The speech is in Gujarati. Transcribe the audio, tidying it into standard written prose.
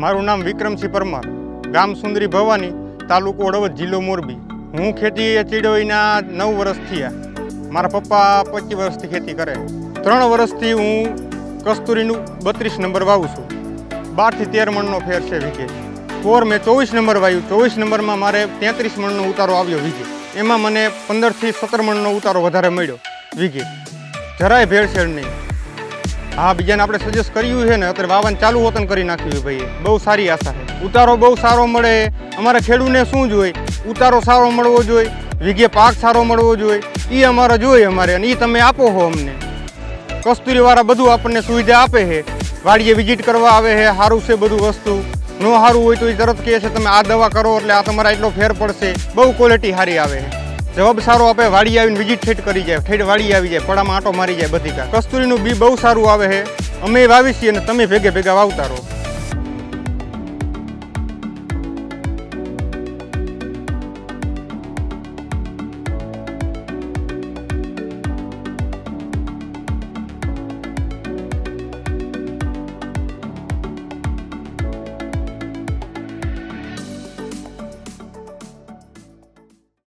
મારું નામ વિક્રમસિંહ પરમાર, ગામ સુંદરી ભવાની, તાલુકો હળવદ, જિલ્લો મોરબી। હું ખેતી ચીડોઈના 9 વર્ષ થયા। મારા પપ્પા 25 વર્ષથી ખેતી કરે। 3 વર્ષથી હું કસ્તુરીનું 32 નંબર વાવું છું। 12 થી 13 મણનો ફેર છે વીઘે। પોર મેં 24 નંબર વાવ્યું। 24 નંબરમાં મારે 33 મણનો ઉતારો આવ્યો વીઘે। એમાં મને 15 થી 17 મણનો ઉતારો વધારે મળ્યો વીઘે। જરાય ભેળસેળ નહીં। હા, બીજાને આપણે સજેસ્ટ કર્યું છે ને, અત્યારે વાવન ચાલુ હોતન કરી નાખ્યું ભાઈ, બહુ સારી આશા છે। ઉતારો બહુ સારો મળે। અમારા ખેડૂતને શું જોઈએ? ઉતારો સારો મળવો જોઈએ, વીઘે પાક સારો મળવો જોઈએ, એ અમારે જોઈએ અમારે, અને એ તમે આપો છો અમને। કસ્તુરીવાળા બધું આપણને સુવિધા આપે છે, વાડીએ વિઝિટ કરવા આવે છે, સારું છે બધું વસ્તુ। ન સારું હોય તો એ તરત કહે છે તમે આ દવા કરો એટલે આ તમારા એટલો ફેર પડશે। બહુ ક્વોલિટી સારી આવે છે, જવાબ સારો આપે। વાડી આવીને વિઝિટ ઠેઠ કરી જાય, ઠેઠ વાડી આવી જાય, પડામાં આંટો મારી જાય બધી કા। કસ્તુરીનું બી બહુ સારું આવે છે। અમે વાવી છીએ અને તમે ભેગા વાવતા રહો।